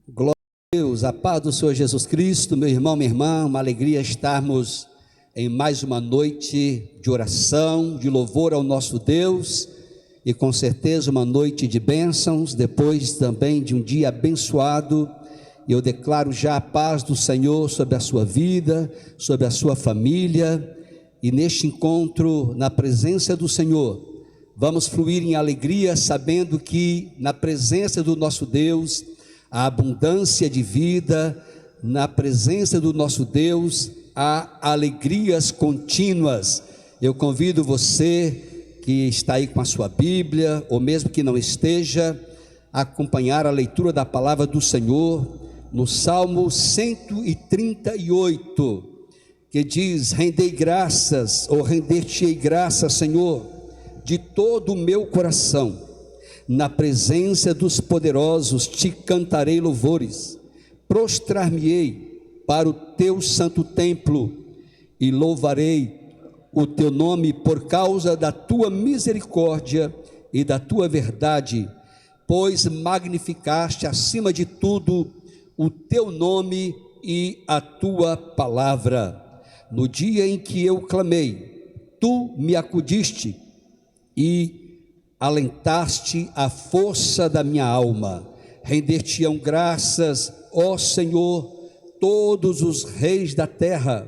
Glória a Deus, a paz do Senhor Jesus Cristo, meu irmão, minha irmã, uma alegria estarmos em mais uma noite de oração, de louvor ao nosso Deus, e com certeza uma noite de bênçãos, depois também de um dia abençoado. E eu declaro já a paz do Senhor sobre a sua vida, sobre a sua família, e neste encontro, na presença do Senhor, vamos fluir em alegria, sabendo que na presença do nosso Deus, a abundância de vida, na presença do nosso Deus, há alegrias contínuas. Eu convido você que está aí com a sua Bíblia, ou mesmo que não esteja, a acompanhar a leitura da palavra do Senhor, no Salmo 138, que diz: rendei graças, ou render-te-ei graças, Senhor, de todo o meu coração. Na presença dos poderosos te cantarei louvores, prostrar-me-ei para o teu santo templo e louvarei o teu nome por causa da tua misericórdia e da tua verdade, pois magnificaste acima de tudo o teu nome e a tua palavra. No dia em que eu clamei, tu me acudiste e alentaste a força da minha alma. Render-te-ão graças, ó Senhor, todos os reis da terra,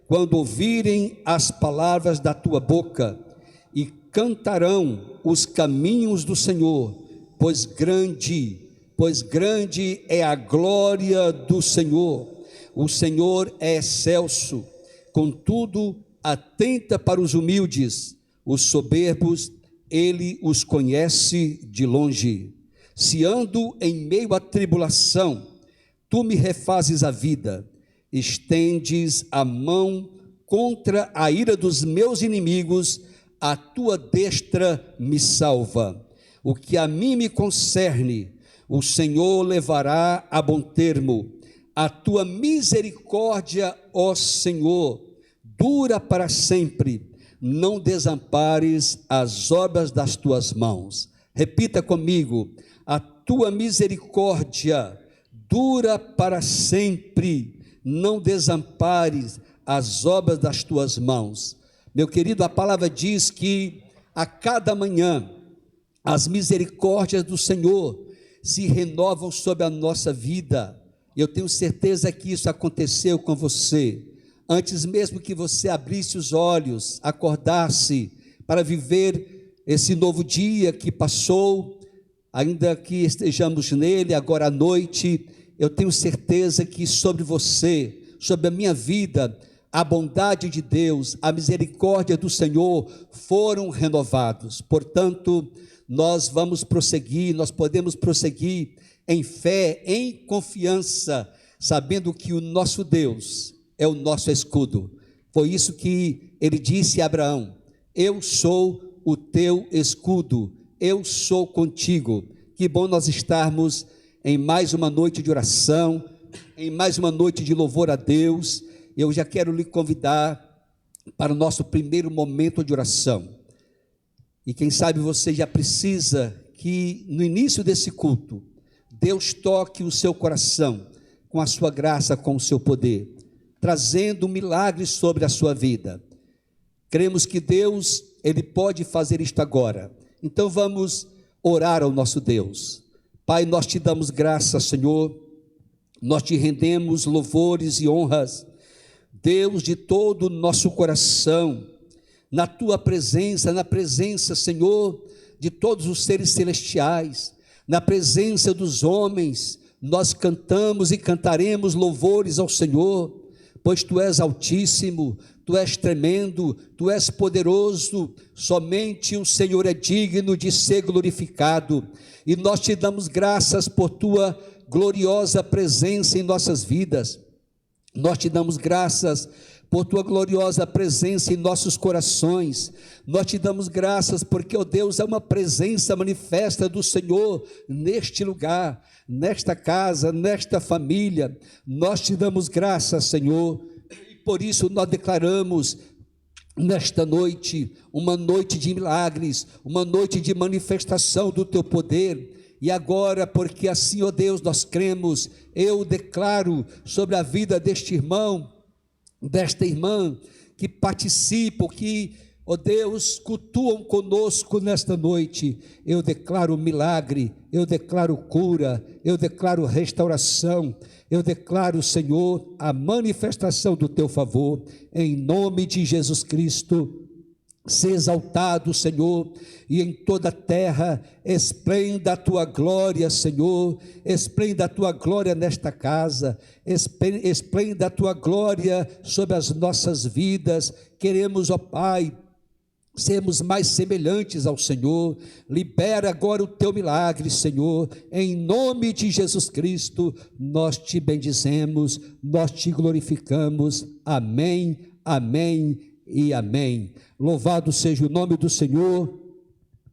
quando ouvirem as palavras da tua boca, e cantarão os caminhos do Senhor, pois grande é a glória do Senhor. O Senhor é excelso, contudo atenta para os humildes. Os soberbos Ele os conhece de longe. Se ando em meio à tribulação, tu me refazes a vida, estendes a mão contra a ira dos meus inimigos, a tua destra me salva. O que a mim me concerne, o Senhor levará a bom termo. A tua misericórdia, ó Senhor, dura para sempre. Não desampares as obras das tuas mãos. Repita comigo: a tua misericórdia dura para sempre. Não desampares as obras das tuas mãos. Meu querido, a palavra diz que a cada manhã as misericórdias do Senhor se renovam sobre a nossa vida. Eu tenho certeza que isso aconteceu com você. Antes mesmo que você abrisse os olhos, acordasse para viver esse novo dia que passou, ainda que estejamos nele agora à noite, eu tenho certeza que sobre você, sobre a minha vida, a bondade de Deus, a misericórdia do Senhor foram renovados. Portanto, nós vamos prosseguir, nós podemos prosseguir em fé, em confiança, sabendo que o nosso Deus é o nosso escudo. Foi isso que ele disse a Abraão: eu sou o teu escudo, eu sou contigo. Que bom nós estarmos em mais uma noite de oração, em mais uma noite de louvor a Deus. Eu já quero lhe convidar para o nosso primeiro momento de oração. E quem sabe você já precisa que no início desse culto, Deus toque o seu coração com a sua graça, com o seu poder, trazendo milagres sobre a sua vida. Cremos que Deus, Ele pode fazer isto agora. Então vamos orar ao nosso Deus. Pai, nós te damos graças, Senhor, nós te rendemos louvores e honras, Deus, de todo o nosso coração, na tua presença, na presença, Senhor, de todos os seres celestiais, na presença dos homens, nós cantamos e cantaremos louvores ao Senhor, pois tu és altíssimo, tu és tremendo, tu és poderoso, somente o Senhor é digno de ser glorificado, e nós te damos graças por tua gloriosa presença em nossas vidas. Nós te damos graças por tua gloriosa presença em nossos corações. Nós te damos graças porque, ó Deus, é uma presença manifesta do Senhor neste lugar, nesta casa, nesta família. Nós te damos graças, Senhor, e por isso nós declaramos nesta noite uma noite de milagres, uma noite de manifestação do teu poder. E agora, porque assim, ó Deus, nós cremos, eu declaro sobre a vida deste irmão, desta irmã, que participam, que, ó Deus, cultuam conosco nesta noite, eu declaro milagre, eu declaro cura, eu declaro restauração, eu declaro, Senhor, a manifestação do teu favor, em nome de Jesus Cristo. Ser exaltado, Senhor, e em toda a terra esplenda a tua glória, Senhor, esplenda a tua glória nesta casa, esplenda a tua glória sobre as nossas vidas. Queremos, ó Pai, sermos mais semelhantes ao Senhor. Libera agora o teu milagre, Senhor, em nome de Jesus Cristo. Nós te bendizemos, nós te glorificamos. Amém, amém e amém. Louvado seja o nome do Senhor.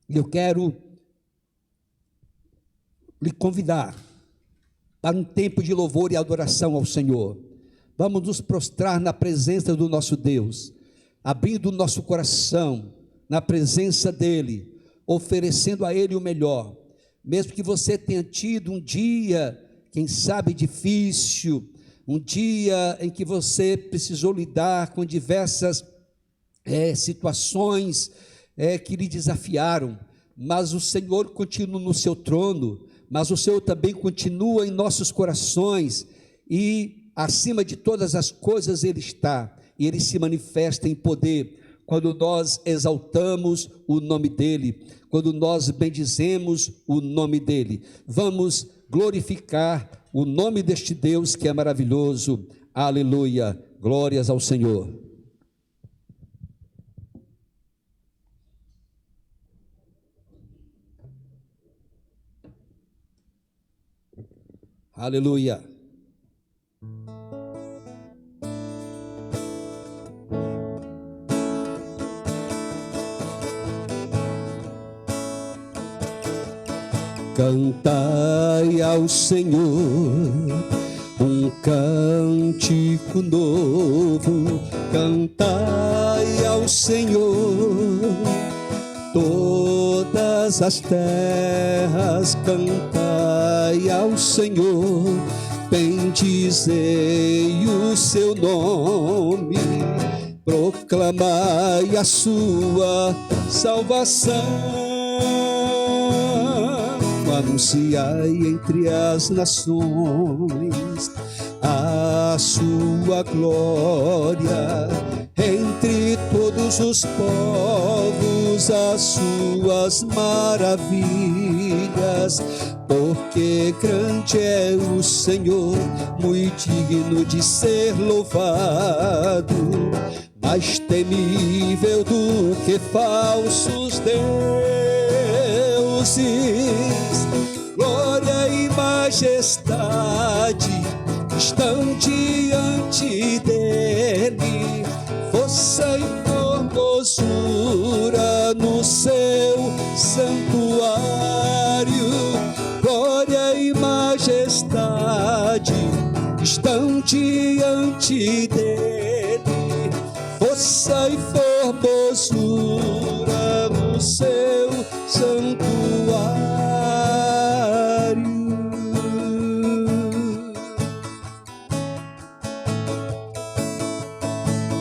Eu quero lhe convidar para um tempo de louvor e adoração ao Senhor. Vamos nos prostrar na presença do nosso Deus, abrindo o nosso coração na presença dEle, oferecendo a Ele o melhor. Mesmo que você tenha tido um dia, quem sabe difícil, um dia em que você precisou lidar com diversas situações que lhe desafiaram, mas o Senhor continua no seu trono, mas o Senhor também continua em nossos corações, e acima de todas as coisas Ele está, e Ele se manifesta em poder, quando nós exaltamos o nome dEle, quando nós bendizemos o nome dEle. Vamos glorificar o nome deste Deus que é maravilhoso. Aleluia, glórias ao Senhor. Aleluia. Cantai ao Senhor um cântico novo, cantai ao Senhor todas as terras, cantai ao Senhor, bendizei o seu nome, proclamai a sua salvação, anunciai entre as nações a sua glória, entre todos os povos as suas maravilhas, porque grande é o Senhor, muito digno de ser louvado, mais temível do que falsos deuses. Glória e majestade estão diante dele, força e formosura no seu santuário. Glória e majestade estão diante dele, força e formosura no seu santuário.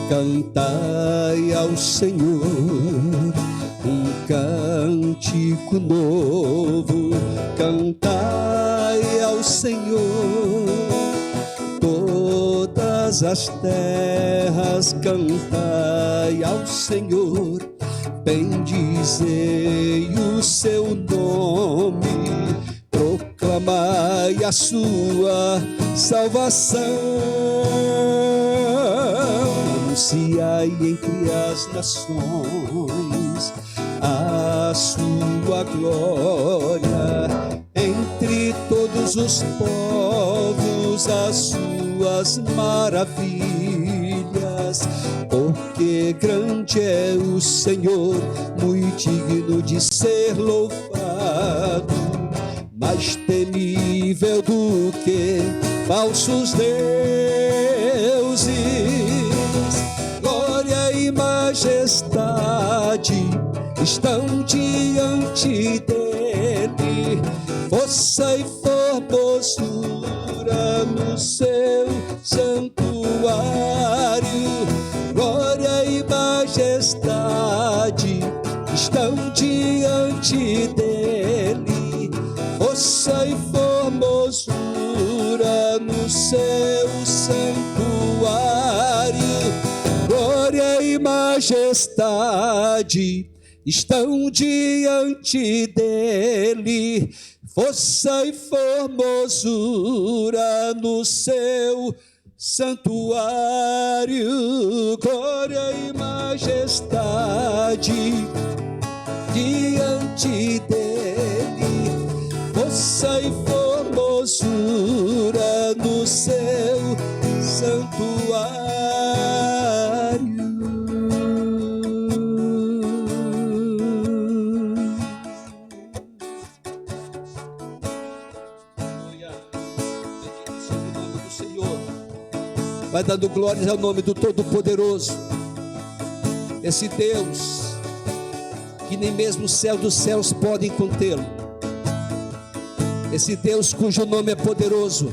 Cantai ao Senhor um cântico novo, cantai ao Senhor todas as terras, cantai ao Senhor, bendizei o seu nome, proclamai a sua salvação, anunciai entre as nações a sua glória, entre todos os povos as suas maravilhas, porque grande é o Senhor, muito digno de ser louvado, mais temível do que falsos deuses. Glória e majestade estão diante dele, força e formosura no seu santuário, glória e majestade estão diante dele, força e formosura no seu santuário, glória e majestade estão diante dele, força e formosura no seu santuário, glória e majestade diante dele, força e formosura no seu santuário. Vai dando glórias ao nome do Todo-Poderoso, esse Deus que nem mesmo o céu dos céus podem contê-lo, esse Deus cujo nome é poderoso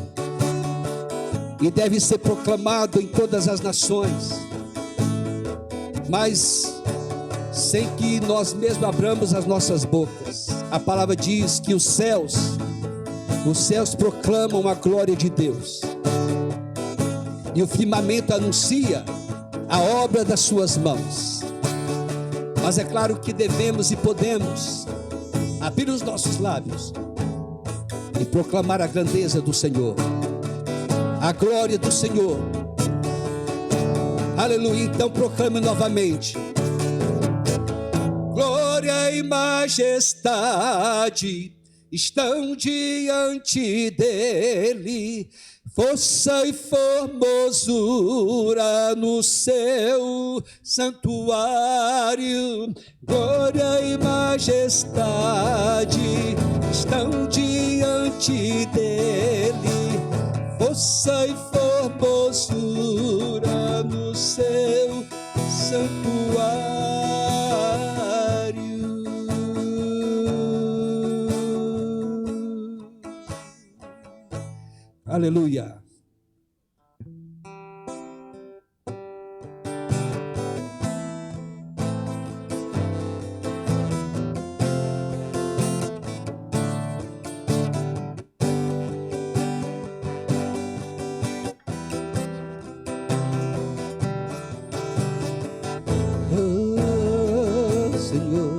e deve ser proclamado em todas as nações, mas sem que nós mesmos abramos as nossas bocas. A palavra diz que os céus proclamam a glória de Deus, e o firmamento anuncia a obra das suas mãos. Mas é claro que devemos e podemos abrir os nossos lábios e proclamar a grandeza do Senhor, a glória do Senhor. Aleluia. Então proclame novamente: glória e majestade estão diante dele, força e formosura no seu santuário, glória e majestade estão diante dele, força e formosura no seu santuário. Aleluia. Oh, Senhor,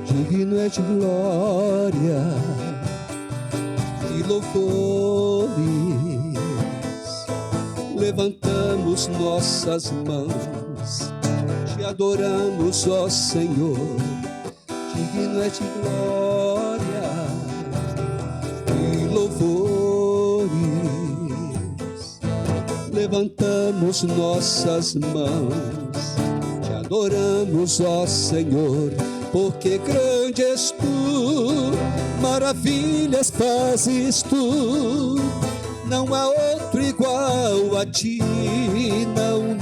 digno é de glória e louvores, levantamos nossas mãos, te adoramos, ó Senhor. Digno é de glória e louvores, levantamos nossas mãos, te adoramos, ó Senhor. Porque grande és tu, maravilhas fazes tu, não há outro igual a ti, não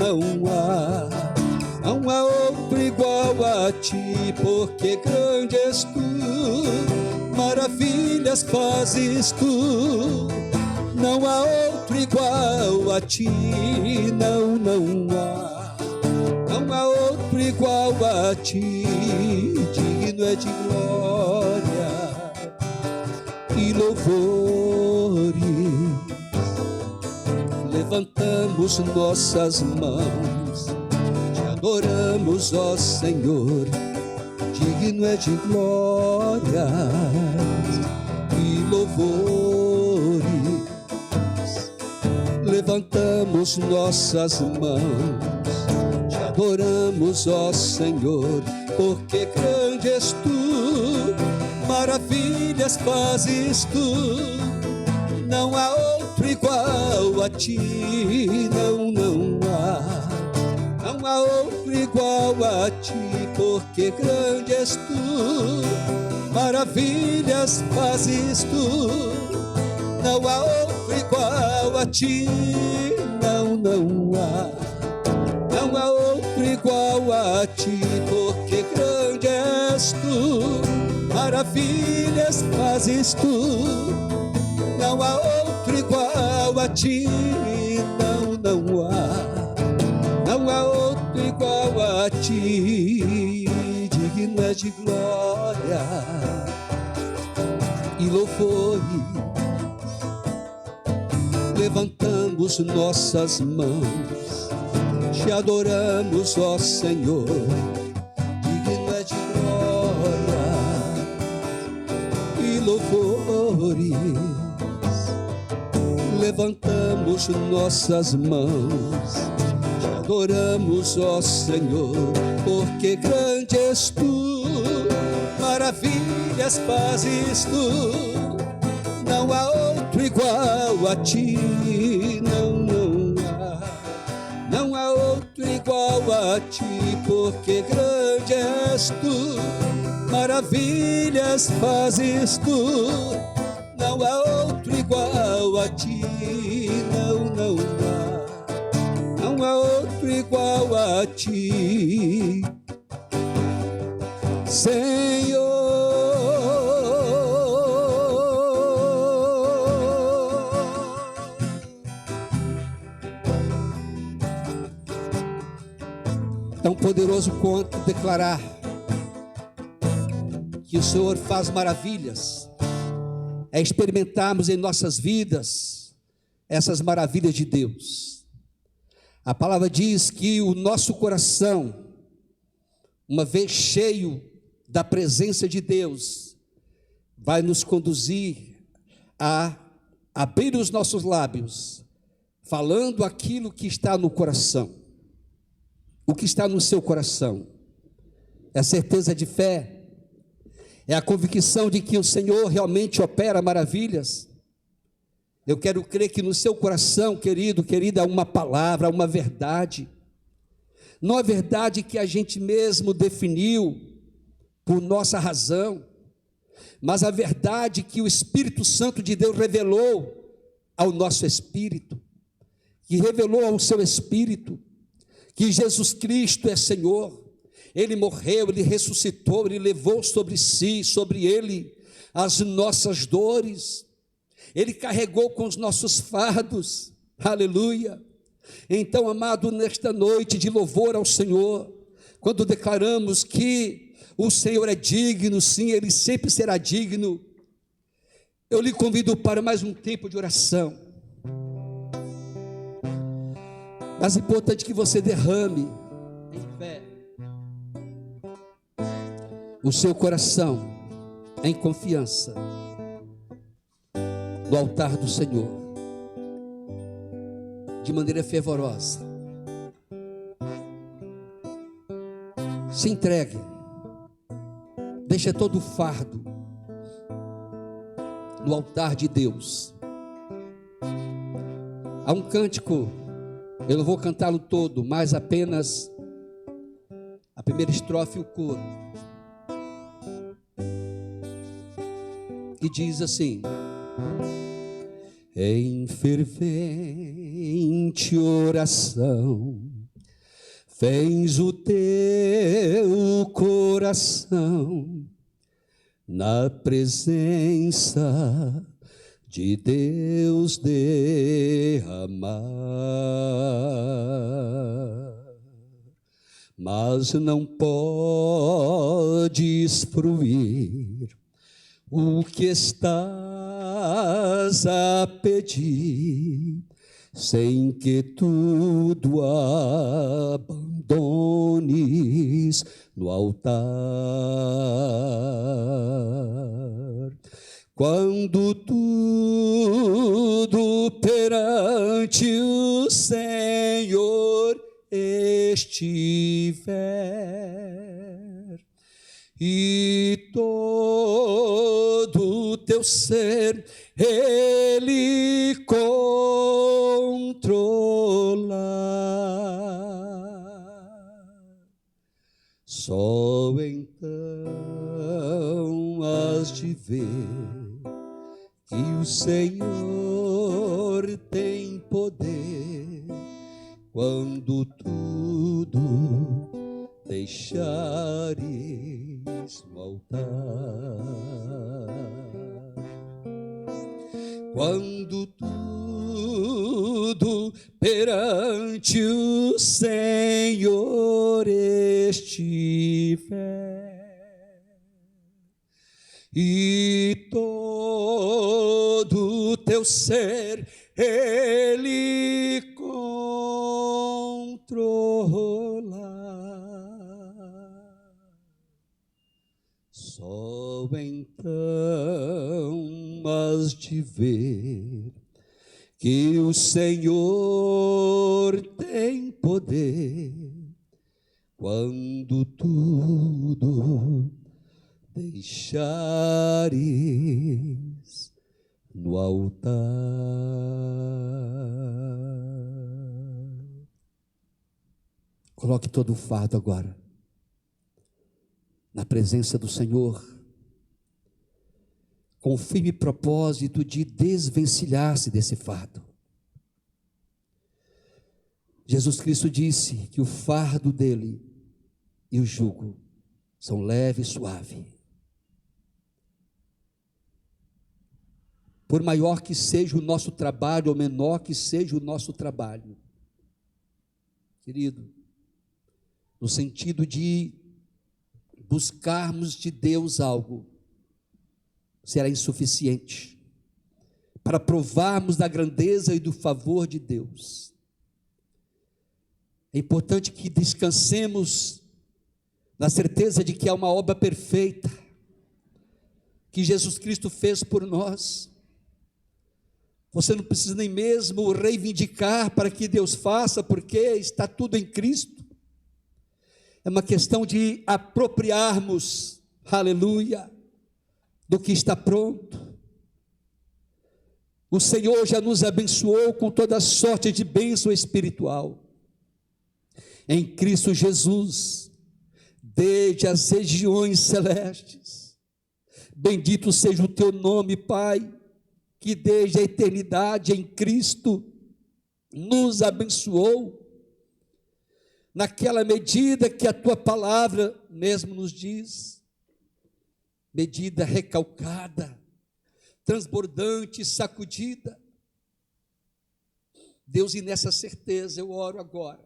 há outro igual a ti. Porque grande és tu, maravilhas fazes tu, não há outro igual a ti, não há outro igual a ti. Digno é de glória e louvores, levantamos nossas mãos, te adoramos, ó Senhor. Digno é de glória e louvores, levantamos nossas mãos, adoramos, ó Senhor. Porque grande és tu, maravilhas fazes tu, não há outro igual a ti, não há outro igual a ti. Porque grande és tu, maravilhas fazes tu, não há outro igual a ti, não há outro igual a ti. maravilhas fazes tu, não há outro igual a ti, não há outro igual a ti, digna de glória e louvor. Levantamos nossas mãos, te adoramos, ó Senhor, digna de glória e louvores. Levantamos nossas mãos, te adoramos, ó Senhor, porque grande és tu, maravilhas fazes tu, não há outro igual a ti, não há outro igual a ti, porque grande és tu, maravilhas fazes tu, não há outro igual a ti, não há outro igual a ti, Senhor. Tão poderoso quanto declarar que o Senhor faz maravilhas, é experimentarmos em nossas vidas essas maravilhas de Deus. A palavra diz que o nosso coração, uma vez cheio da presença de Deus, vai nos conduzir a abrir os nossos lábios, falando aquilo que está no coração. O que está no seu coração é a certeza de fé, é a convicção de que o Senhor realmente opera maravilhas. Eu quero crer que no seu coração, querido, querida, há uma palavra, há uma verdade, não é verdade que a gente mesmo definiu por nossa razão, mas a verdade que o Espírito Santo de Deus revelou ao nosso espírito, que revelou ao seu espírito, que Jesus Cristo é Senhor, Ele morreu, Ele ressuscitou, Ele levou sobre si, sobre Ele, as nossas dores, Ele carregou com os nossos fardos, aleluia. Então, amado, nesta noite de louvor ao Senhor, quando declaramos que o Senhor é digno, sim, Ele sempre será digno, eu lhe convido para mais um tempo de oração. Mas é importante que você derrame em fé o seu coração em confiança no altar do Senhor, de maneira fervorosa. Se entregue, deixa todo o fardo no altar de Deus. Há um cântico, eu não vou cantá-lo todo, mas apenas a primeira estrofe e o coro, que diz assim: em fervente oração fez o teu coração na presença de Deus derramar, mas não podes fruir o que estás a pedir, sem que tudo abandones no altar. Quando tudo perante o Senhor estiver, e todo o teu ser Ele controlar, só então has de ver que o Senhor tem poder, quando tudo deixares no altar. Quando tudo perante o Senhor estiver e todo o teu ser Ele controlar, só então has de ver que o Senhor tem poder quando tudo deixares no altar. Coloque todo o fardo agora na presença do Senhor, com o firme propósito de desvencilhar-se desse fardo. Jesus Cristo disse que o fardo dele e o jugo são leve e suave. Por maior que seja o nosso trabalho, ou menor que seja o nosso trabalho, querido, no sentido de buscarmos de Deus algo, será insuficiente para provarmos da grandeza e do favor de Deus. É importante que descansemos na certeza de que há uma obra perfeita que Jesus Cristo fez por nós. Você não precisa nem mesmo reivindicar para que Deus faça, porque está tudo em Cristo. É uma questão de apropriarmos, aleluia, do que está pronto. O Senhor já nos abençoou com toda sorte de bênção espiritual em Cristo Jesus, desde as regiões celestes. Bendito seja o teu nome, Pai, que desde a eternidade em Cristo nos abençoou, naquela medida que a tua palavra mesmo nos diz, medida recalcada, transbordante, sacudida. Deus, e nessa certeza eu oro agora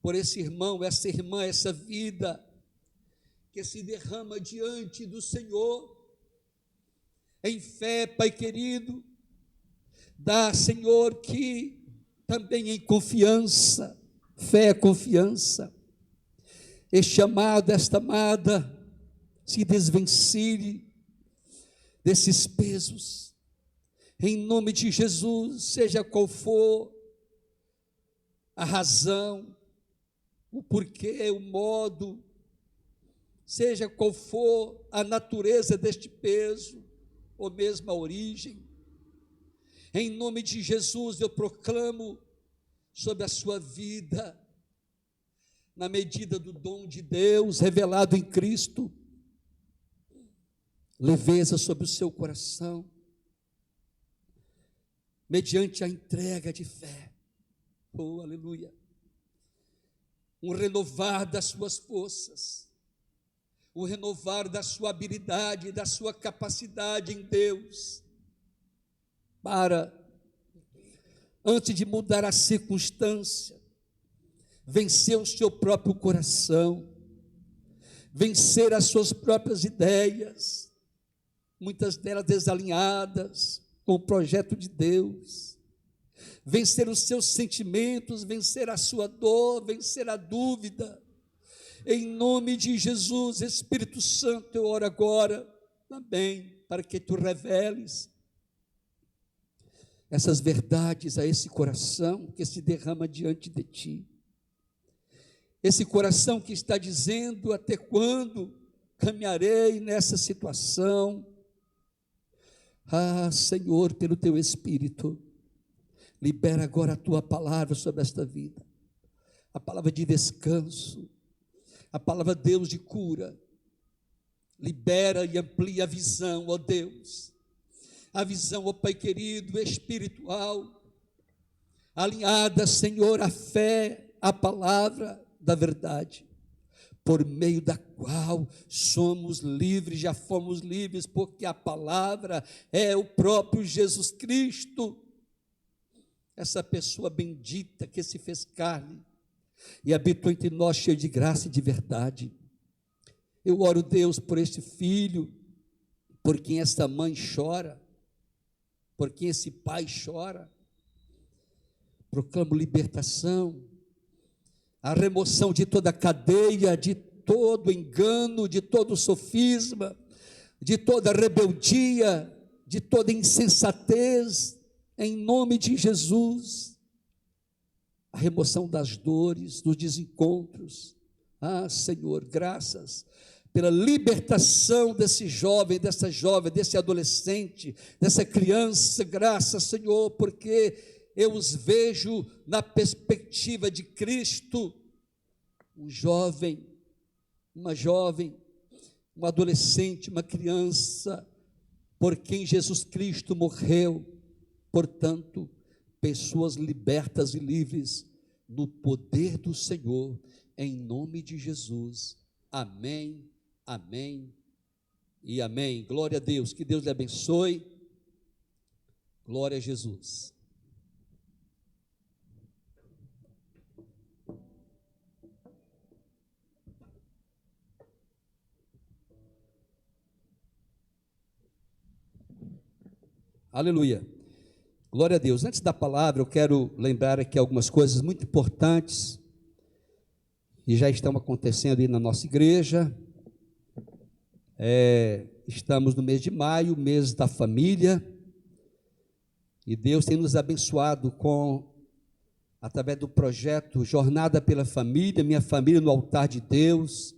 por esse irmão, essa irmã, essa vida que se derrama diante do Senhor em fé, Pai querido. Dá, Senhor, que também em confiança, fé é confiança, este amado, esta amada, se desvencilhe desses pesos, em nome de Jesus, seja qual for a razão, o porquê, o modo, seja qual for a natureza deste peso, ou mesmo a origem, em nome de Jesus eu proclamo sobre a sua vida, na medida do dom de Deus revelado em Cristo, leveza sobre o seu coração, mediante a entrega de fé, oh aleluia, um renovar das suas forças, um renovar da sua habilidade, da sua capacidade em Deus, para, antes de mudar a circunstância, vencer o seu próprio coração, vencer as suas próprias ideias, muitas delas desalinhadas com o projeto de Deus, vencer os seus sentimentos, vencer a sua dor, vencer a dúvida, em nome de Jesus. Espírito Santo, eu oro agora também para que tu reveles essas verdades a esse coração que se derrama diante de ti, esse coração que está dizendo: até quando caminharei nessa situação? Ah, Senhor, pelo teu Espírito, libera agora a tua palavra sobre esta vida, a palavra de descanso, a palavra, Deus, de cura. Libera e amplia a visão, ó Deus, a visão, ó Pai querido, espiritual, alinhada, Senhor, à fé, à palavra da verdade. por meio da qual somos livres, já fomos livres, porque a palavra é o próprio Jesus Cristo, essa pessoa bendita que se fez carne e habitou entre nós, cheio de graça e de verdade. Eu oro, Deus, por este filho, por quem esta mãe chora, por quem esse pai chora. Proclamo libertação, a remoção de toda cadeia, de todo engano, de todo sofisma, de toda rebeldia, de toda insensatez, em nome de Jesus. A remoção das dores, dos desencontros. Ah, Senhor, graças pela libertação desse jovem, dessa jovem, desse adolescente, dessa criança. Graças, Senhor, porque eu os vejo na perspectiva de Cristo, um jovem, uma jovem, um adolescente, uma criança, por quem Jesus Cristo morreu. Portanto, pessoas libertas e livres no poder do Senhor, em nome de Jesus. Amém, amém e amém. Glória a Deus, que Deus lhe abençoe. Glória a Jesus. Aleluia, glória a Deus. Antes da palavra, eu quero lembrar aqui algumas coisas muito importantes que já estão acontecendo aí na nossa igreja. Estamos no mês de maio, mês da família, e Deus tem nos abençoado através do projeto Jornada pela Família, Minha Família no Altar de Deus.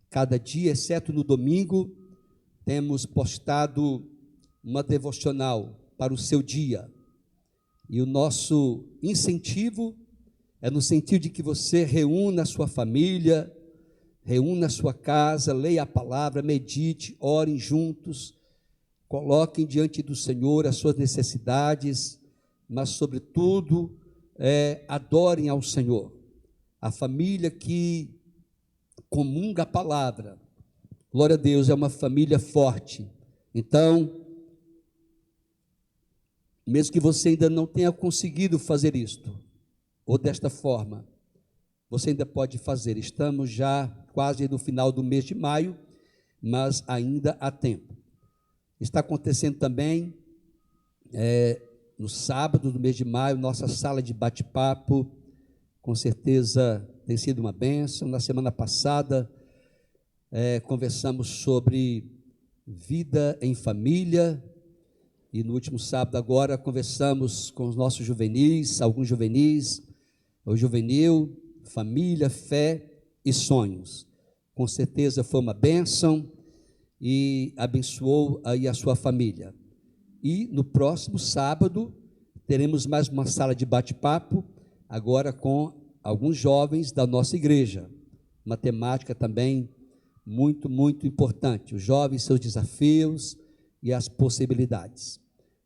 Cada dia, exceto no domingo, temos postado uma devocional para o seu dia, e o nosso incentivo é no sentido de que você reúna a sua família, reúna a sua casa, leia a palavra, medite, orem juntos, coloquem diante do Senhor as suas necessidades, mas sobretudo, adorem ao Senhor. A família que comunga a palavra, glória a Deus, é uma família forte. Então, mesmo que você ainda não tenha conseguido fazer isto, ou desta forma, você ainda pode fazer. Estamos já quase no final do mês de maio, mas ainda há tempo. Está acontecendo também, no sábado do mês de maio, nossa sala de bate-papo, com certeza tem sido uma bênção. Na semana passada, conversamos sobre vida em família, e no último sábado agora conversamos com os nossos juvenis, alguns juvenis, o juvenil, família, fé e sonhos. Com certeza foi uma bênção e abençoou aí a sua família. E no próximo sábado teremos mais uma sala de bate-papo, agora com alguns jovens da nossa igreja. Uma temática também muito, muito importante. Os jovens, seus desafios e as possibilidades.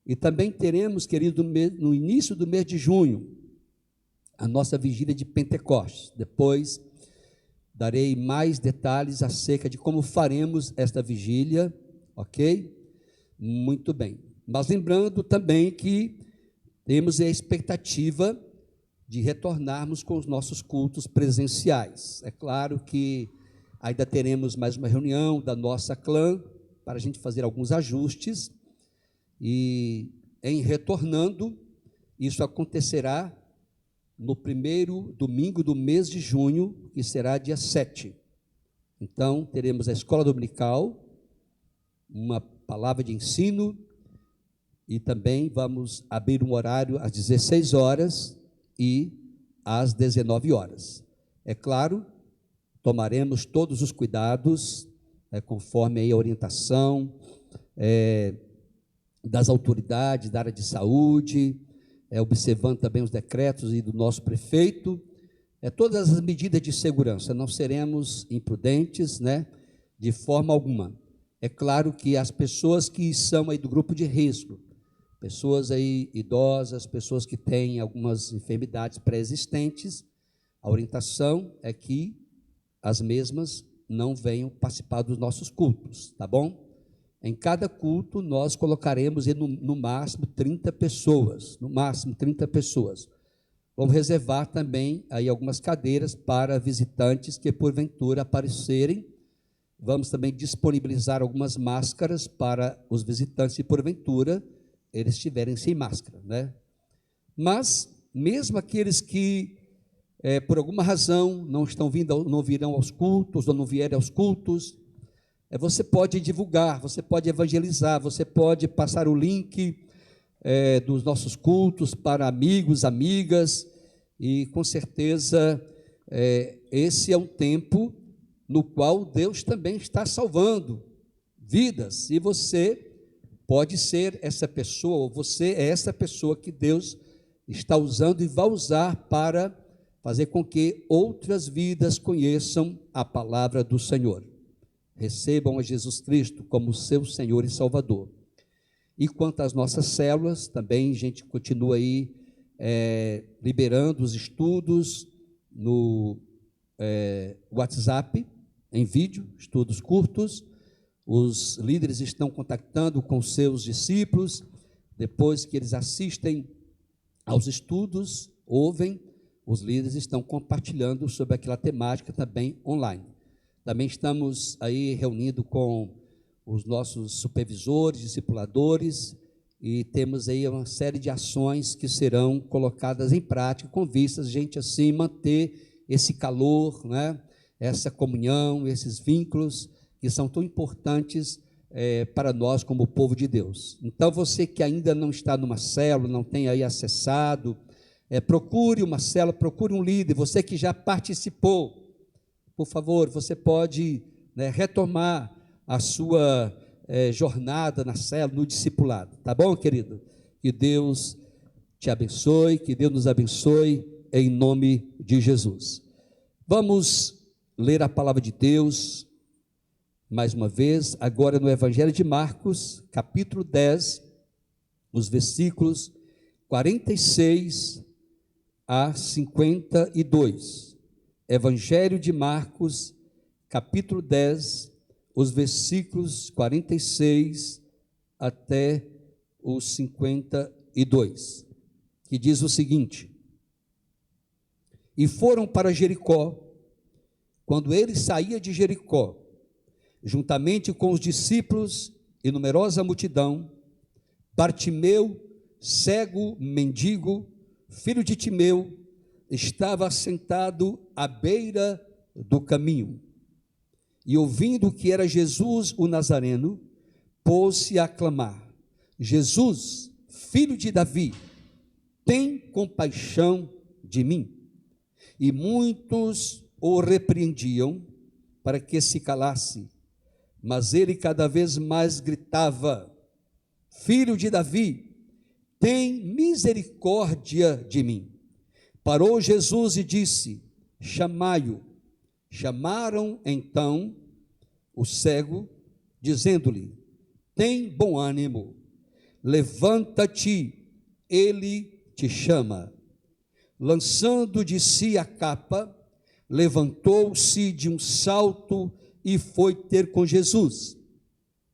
E também teremos, querido, no início do mês de junho, a nossa vigília de Pentecostes. Depois darei mais detalhes acerca de como faremos esta vigília, ok? Muito bem. Mas lembrando também que temos a expectativa de retornarmos com os nossos cultos presenciais. É claro que ainda teremos mais uma reunião da nossa clã, para a gente fazer alguns ajustes, e em retornando, isso acontecerá no primeiro domingo do mês de junho, que será dia 7. Então, teremos a escola dominical, uma palavra de ensino, e também vamos abrir um horário às 16 horas e às 19 horas. É claro, tomaremos todos os cuidados, conforme aí a orientação das autoridades da área de saúde, observando também os decretos e do nosso prefeito, todas as medidas de segurança. Não seremos imprudentes, de forma alguma. É claro que as pessoas que são aí do grupo de risco, pessoas aí idosas, pessoas que têm algumas enfermidades pré-existentes, a orientação é que as mesmas não venham participar dos nossos cultos, tá bom? Em cada culto nós colocaremos no máximo 30 pessoas, no máximo 30 pessoas. Vamos reservar também aí algumas cadeiras para visitantes que porventura aparecerem. Vamos também disponibilizar algumas máscaras para os visitantes que porventura eles estiverem sem máscara, né? Mas mesmo aqueles que por alguma razão não estão vindo, não virão aos cultos ou não vierem aos cultos, você pode divulgar, você pode evangelizar, você pode passar o link dos nossos cultos para amigos, amigas, e com certeza esse é um tempo no qual Deus também está salvando vidas, e você pode ser essa pessoa, ou você é essa pessoa que Deus está usando e vai usar para fazer com que outras vidas conheçam a palavra do Senhor. Recebam a Jesus Cristo como seu Senhor e Salvador. E quanto às nossas células, também a gente continua aí liberando os estudos no WhatsApp, em vídeo, estudos curtos. Os líderes estão contactando com seus discípulos, depois que eles assistem aos estudos, ouvem, os líderes estão compartilhando sobre aquela temática também online. Também estamos aí reunindo com os nossos supervisores, discipuladores, e temos aí uma série de ações que serão colocadas em prática, com vistas a gente assim manter esse calor, né? Essa comunhão, esses vínculos que são tão importantes para nós como povo de Deus. Então você que ainda não está numa célula, não tem aí acessado, procure uma célula, procure um líder. Você que já participou, por favor, você pode retomar a sua jornada na célula, no discipulado, tá bom, querido? Que Deus te abençoe, que Deus nos abençoe, em nome de Jesus. Vamos ler a palavra de Deus, mais uma vez, agora no Evangelho de Marcos, capítulo 10, os versículos 46 a 52. Evangelho de Marcos, capítulo 10, os versículos 46 até os 52, que diz o seguinte: E foram para Jericó. Quando ele saía de Jericó, juntamente com os discípulos e numerosa multidão, Bartimeu, cego, mendigo, filho de Timeu, estava sentado à beira do caminho. E ouvindo que era Jesus o Nazareno, pôs-se a clamar: Jesus, filho de Davi, tem compaixão de mim. E muitos o repreendiam para que se calasse, mas ele cada vez mais gritava: Filho de Davi, tem misericórdia de mim. Parou Jesus e disse: Chamai-o. Chamaram então o cego, dizendo-lhe: Tem bom ânimo, levanta-te, ele te chama. Lançando de si a capa, levantou-se de um salto e foi ter com Jesus.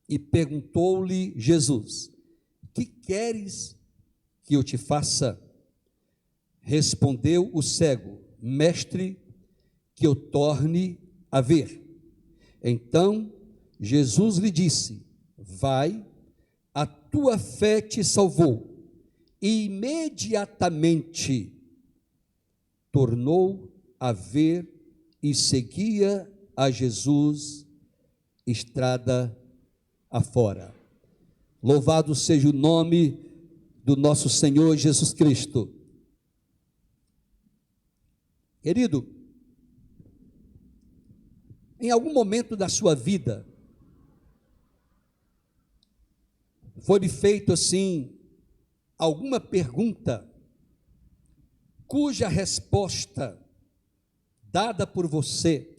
E perguntou-lhe Jesus: Que queres que eu te faça? Respondeu o cego: Mestre, que eu torne a ver. Então Jesus lhe disse: Vai, a tua fé te salvou. E imediatamente tornou a ver e seguia a Jesus estrada afora. Louvado seja o nome do nosso Senhor Jesus Cristo. Querido, em algum momento da sua vida, foi-lhe feito assim alguma pergunta cuja resposta dada por você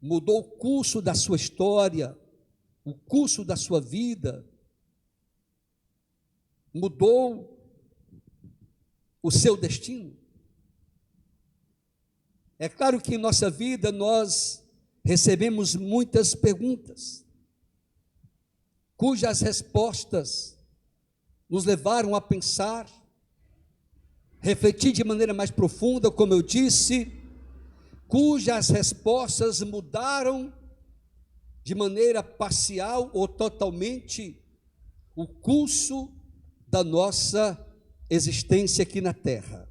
mudou o curso da sua história, o curso da sua vida, mudou o seu destino? É claro que em nossa vida nós recebemos muitas perguntas, cujas respostas nos levaram a pensar, refletir de maneira mais profunda, como eu disse, cujas respostas mudaram de maneira parcial ou totalmente o curso da nossa existência aqui na terra.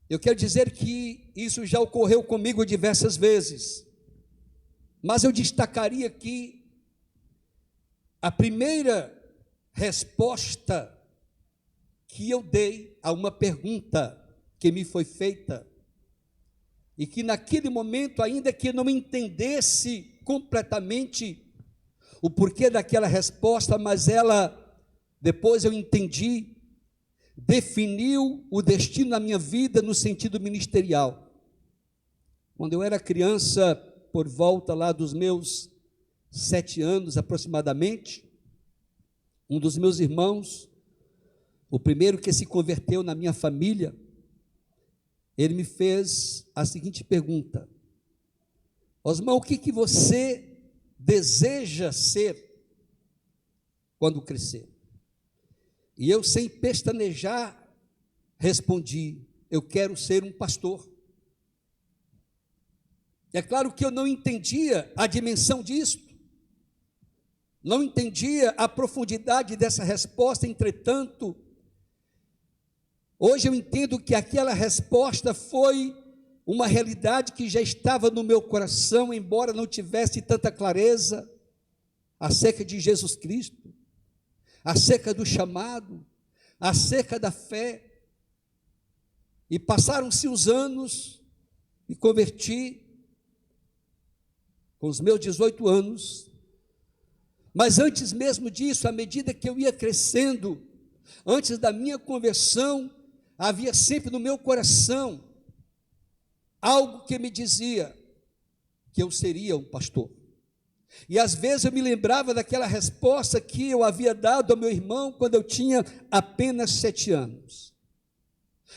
Eu quero dizer que isso já ocorreu comigo diversas vezes, mas eu destacaria aqui a primeira resposta que eu dei a uma pergunta que me foi feita, e que naquele momento, ainda que eu não entendesse completamente o porquê daquela resposta, mas ela, depois eu entendi, definiu o destino da minha vida no sentido ministerial. Quando eu era criança, por volta lá dos meus 7 anos aproximadamente, um dos meus irmãos, o primeiro que se converteu na minha família, ele me fez a seguinte pergunta: Osmar, o que você deseja ser quando crescer? E eu, sem pestanejar, respondi: eu quero ser um pastor. É claro que eu não entendia a dimensão disso, não entendia a profundidade dessa resposta. Entretanto, hoje eu entendo que aquela resposta foi uma realidade que já estava no meu coração, embora não tivesse tanta clareza acerca de Jesus Cristo, acerca do chamado, acerca da fé. E passaram-se os anos, me converti com os meus 18 anos, mas antes mesmo disso, à medida que eu ia crescendo, antes da minha conversão, havia sempre no meu coração algo que me dizia que eu seria um pastor. E às vezes eu me lembrava daquela resposta que eu havia dado ao meu irmão quando eu tinha apenas 7 anos.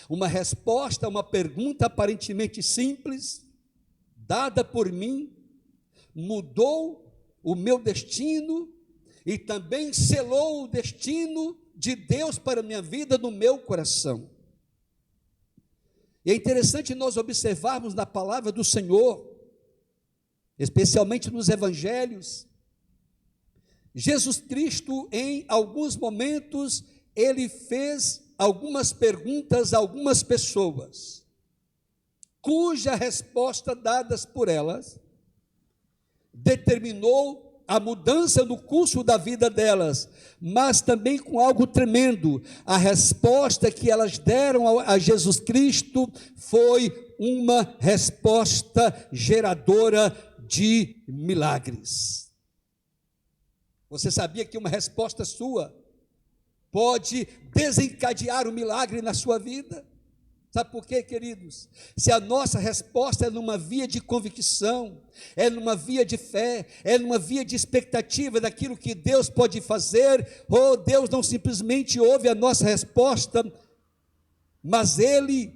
Uma resposta a uma pergunta aparentemente simples, dada por mim, mudou o meu destino e também selou o destino de Deus para a minha vida no meu coração. E é interessante nós observarmos na palavra do Senhor, especialmente nos evangelhos, Jesus Cristo, em alguns momentos, ele fez algumas perguntas a algumas pessoas, cuja resposta dadas por elas determinou a mudança no curso da vida delas, mas também com algo tremendo. A resposta que elas deram a Jesus Cristo foi uma resposta geradora de milagres. Você sabia que uma resposta sua pode desencadear um milagre na sua vida? Sabe por quê, queridos? Se a nossa resposta é numa via de convicção, é numa via de fé, é numa via de expectativa daquilo que Deus pode fazer, ou Deus não simplesmente ouve a nossa resposta, mas Ele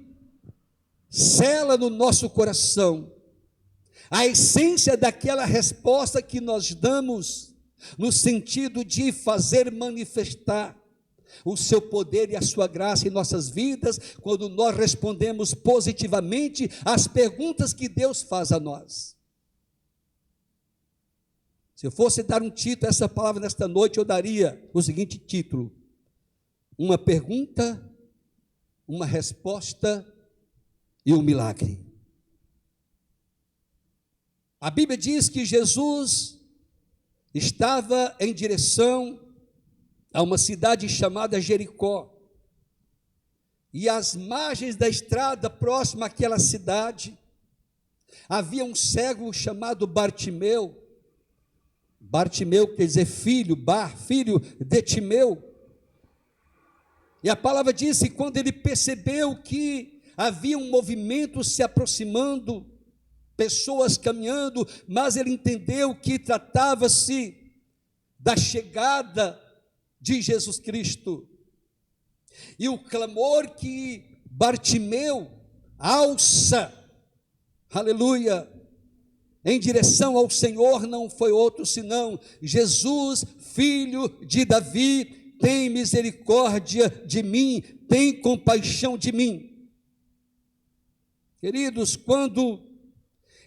sela no nosso coração a essência daquela resposta que nós damos, no sentido de fazer manifestar o seu poder e a sua graça em nossas vidas, quando nós respondemos positivamente às perguntas que Deus faz a nós. Se eu fosse dar um título a essa palavra nesta noite, eu daria o seguinte título: uma pergunta, uma resposta e um milagre. A Bíblia diz que Jesus estava em direção a uma cidade chamada Jericó, e às margens da estrada próxima àquela cidade, havia um cego chamado Bartimeu. Bartimeu quer dizer filho, filho de Timeu. E a palavra diz que quando ele percebeu que havia um movimento se aproximando, pessoas caminhando, mas ele entendeu que tratava-se da chegada de Jesus Cristo. E o clamor que Bartimeu alça, aleluia, em direção ao Senhor, não foi outro senão Jesus, filho de Davi, tem misericórdia de mim, tem compaixão de mim. Queridos, quando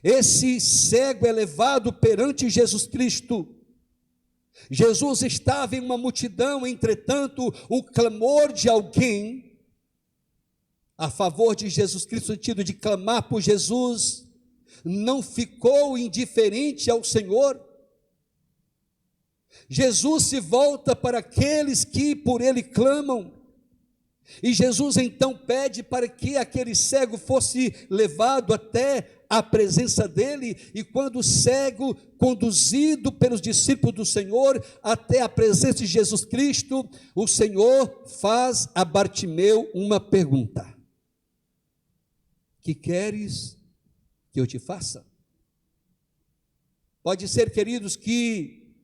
esse cego é levado perante Jesus Cristo, Jesus estava em uma multidão, entretanto, o clamor de alguém a favor de Jesus Cristo, no sentido de clamar por Jesus, não ficou indiferente ao Senhor. Jesus se volta para aqueles que por ele clamam, e Jesus então pede para que aquele cego fosse levado até a presença dele, e quando o cego, conduzido pelos discípulos do Senhor até a presença de Jesus Cristo, o Senhor faz a Bartimeu uma pergunta: que queres que eu te faça? Pode ser, queridos, que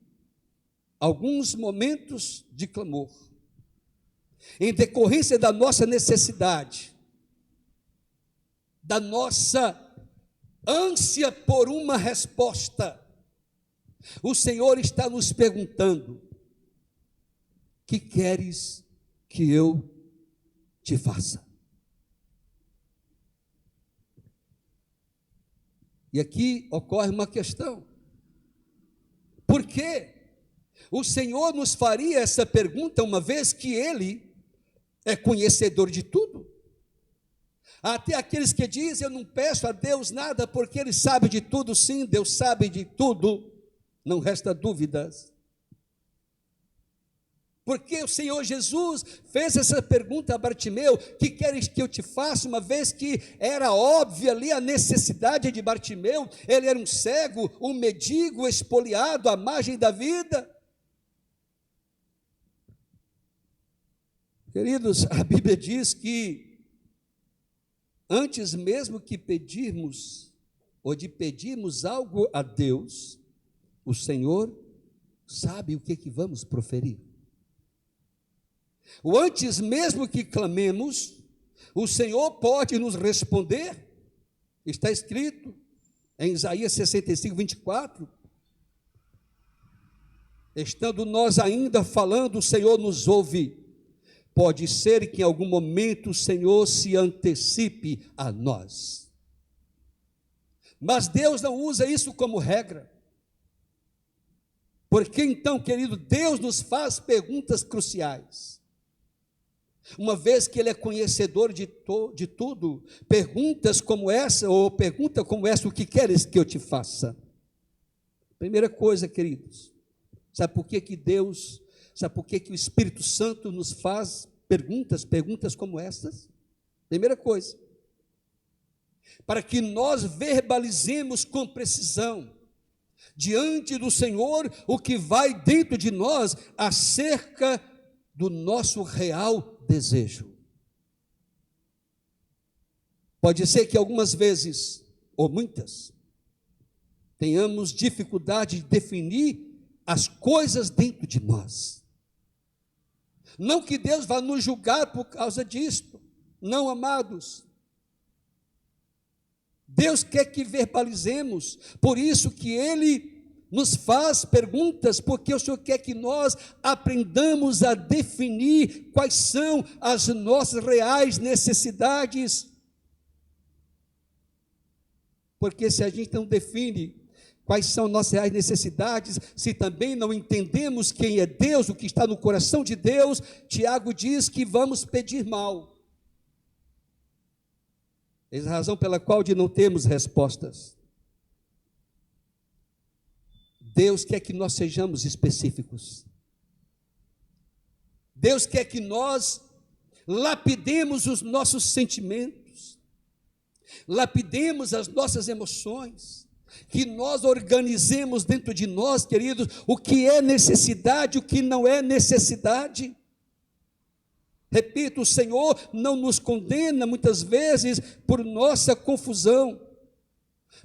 alguns momentos de clamor, em decorrência da nossa necessidade, da nossa ânsia por uma resposta, o Senhor está nos perguntando: que queres que eu te faça? E aqui ocorre uma questão: por que o Senhor nos faria essa pergunta, uma vez que Ele é conhecedor de tudo? Até aqueles que dizem: eu não peço a Deus nada porque Ele sabe de tudo. Sim, Deus sabe de tudo, não resta dúvidas. Porque o Senhor Jesus fez essa pergunta a Bartimeu: que queres que eu te faça? Uma vez que era óbvia ali a necessidade de Bartimeu, ele era um cego, um mendigo, expoliado à margem da vida. Queridos, a Bíblia diz que antes mesmo que pedirmos, ou de pedirmos algo a Deus, o Senhor sabe o que vamos proferir. O antes mesmo que clamemos, o Senhor pode nos responder. Está escrito em Isaías 65, 24. Estando nós ainda falando, o Senhor nos ouve. Pode ser que em algum momento o Senhor se antecipe a nós. Mas Deus não usa isso como regra. Porque então, querido, Deus nos faz perguntas cruciais. Uma vez que Ele é conhecedor de tudo, perguntas como essa, ou pergunta como essa: o que queres que eu te faça? Primeira coisa, queridos, sabe por que Deus, sabe por que o Espírito Santo nos faz perguntas como essas? Primeira coisa, para que nós verbalizemos com precisão, diante do Senhor, o que vai dentro de nós, acerca do nosso real desejo. Pode ser que algumas vezes, ou muitas, tenhamos dificuldade de definir as coisas dentro de nós. Não que Deus vá nos julgar por causa disto, não, amados. Deus quer que verbalizemos, por isso que Ele nos faz perguntas, porque o Senhor quer que nós aprendamos a definir quais são as nossas reais necessidades. Porque se a gente não define quais são nossas reais necessidades, se também não entendemos quem é Deus, o que está no coração de Deus, Tiago diz que vamos pedir mal. Essa é a razão pela qual de não temos respostas. Deus quer que nós sejamos específicos. Deus quer que nós lapidemos os nossos sentimentos, lapidemos as nossas emoções, que nós organizemos dentro de nós, queridos, o que é necessidade, o que não é necessidade. Repito, o Senhor não nos condena muitas vezes por nossa confusão,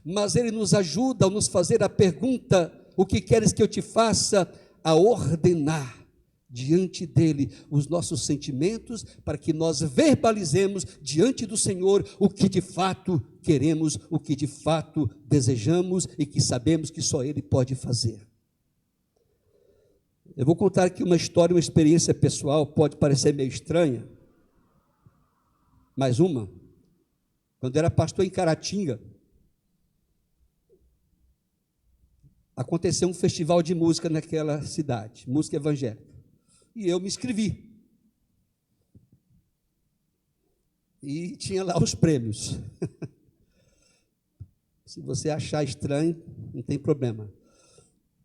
mas Ele nos ajuda a nos fazer a pergunta: o que queres que eu te faça? A ordenar diante dele os nossos sentimentos, para que nós verbalizemos diante do Senhor o que de fato queremos, o que de fato desejamos e que sabemos que só Ele pode fazer. Eu vou contar aqui uma história, uma experiência pessoal, pode parecer meio estranha, mais uma. Quando eu era pastor em Caratinga, aconteceu um festival de música naquela cidade, música evangélica. E eu me inscrevi. E tinha lá os prêmios. Se você achar estranho, não tem problema.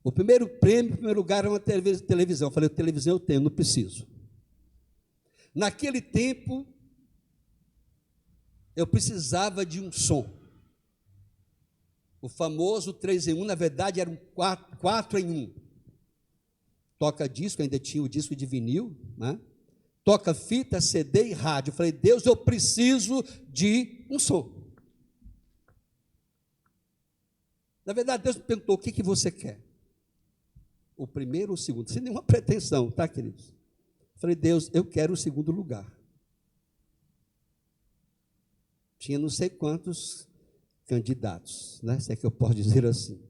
O primeiro prêmio, em primeiro lugar, era uma televisão. Eu falei, televisão eu tenho, não preciso. Naquele tempo, eu precisava de um som. O famoso 3 em 1, na verdade, era um 4 em 1. Toca disco, ainda tinha o disco de vinil, né? Toca fita, CD e rádio. Eu falei, Deus, eu preciso de um som. Na verdade, Deus me perguntou, o que você quer? O primeiro ou o segundo? Sem nenhuma pretensão, tá, queridos? Eu falei, Deus, eu quero o segundo lugar. Tinha não sei quantos candidatos, né? Se é que eu posso dizer assim.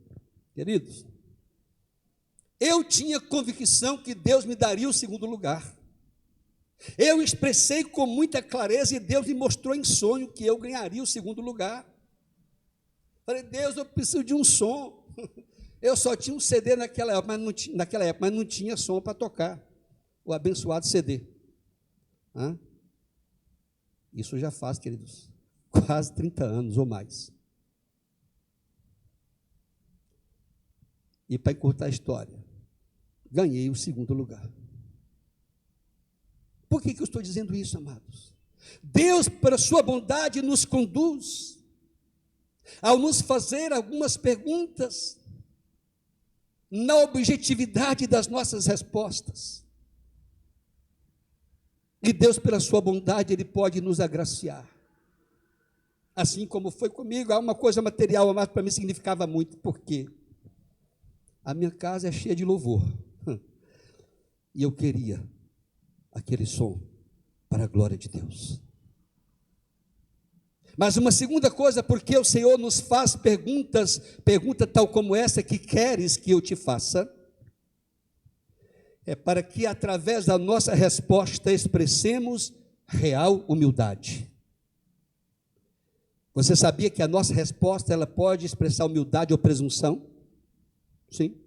Queridos, eu tinha convicção que Deus me daria o segundo lugar. Eu expressei com muita clareza e Deus me mostrou em sonho que eu ganharia o segundo lugar. Falei, Deus, eu preciso de um som. Eu só tinha um CD naquela época, mas não tinha som para tocar. O abençoado CD. Isso já faz, queridos, quase 30 anos ou mais. E para encurtar a história, ganhei o segundo lugar. Por que eu estou dizendo isso, amados? Deus, pela sua bondade, nos conduz ao nos fazer algumas perguntas na objetividade das nossas respostas. E Deus, pela sua bondade, Ele pode nos agraciar. Assim como foi comigo, há uma coisa material, mas para mim significava muito, porque a minha casa é cheia de louvor. E eu queria aquele som para a glória de Deus. Mas uma segunda coisa, porque o Senhor nos faz pergunta tal como essa que queres que eu te faça, é para que através da nossa resposta expressemos real humildade. Você sabia que a nossa resposta ela pode expressar humildade ou presunção? Sim.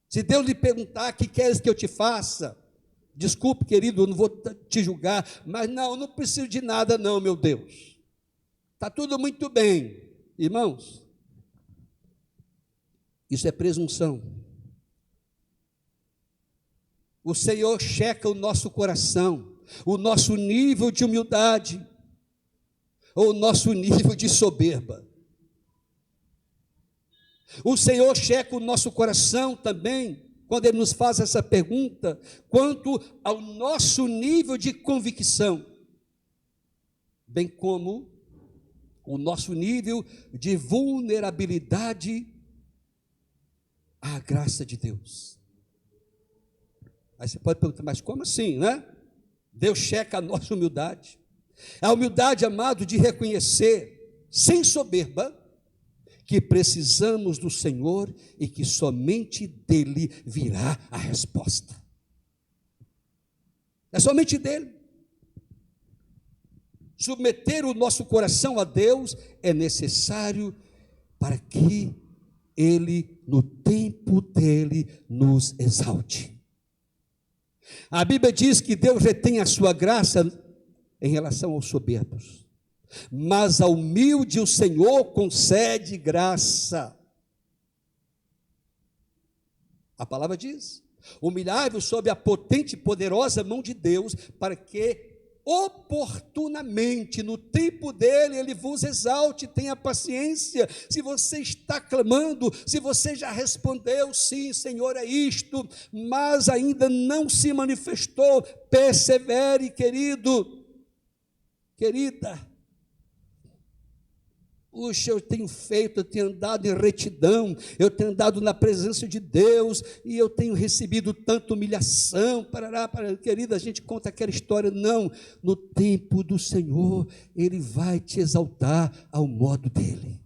Se Deus lhe perguntar, o que queres que eu te faça? Desculpe, querido, eu não vou te julgar, mas não, eu não preciso de nada não, meu Deus. Está tudo muito bem. Irmãos, isso é presunção. O Senhor checa o nosso coração, o nosso nível de humildade, ou o nosso nível de soberba. O Senhor checa o nosso coração também, quando Ele nos faz essa pergunta, quanto ao nosso nível de convicção, bem como o nosso nível de vulnerabilidade à graça de Deus. Aí você pode perguntar, mas como assim, né? Deus checa a nossa humildade. A humildade, amado, de reconhecer, sem soberba, que precisamos do Senhor e que somente dele virá a resposta. É somente dele. Submeter o nosso coração a Deus é necessário para que ele, no tempo dele, nos exalte. A Bíblia diz que Deus retém a sua graça em relação aos soberbos, mas ao humilde o Senhor concede graça. A palavra diz: humilhai-vos sob a potente e poderosa mão de Deus, para que oportunamente, no tempo dele, ele vos exalte. Tenha paciência. Se você está clamando, se você já respondeu, sim, Senhor, é isto, mas ainda não se manifestou, persevere, querido, querida. Puxa, eu tenho feito, eu tenho andado em retidão, eu tenho andado na presença de Deus, e eu tenho recebido tanta humilhação, querida, a gente conta aquela história. Não, no tempo do Senhor, Ele vai te exaltar ao modo dEle.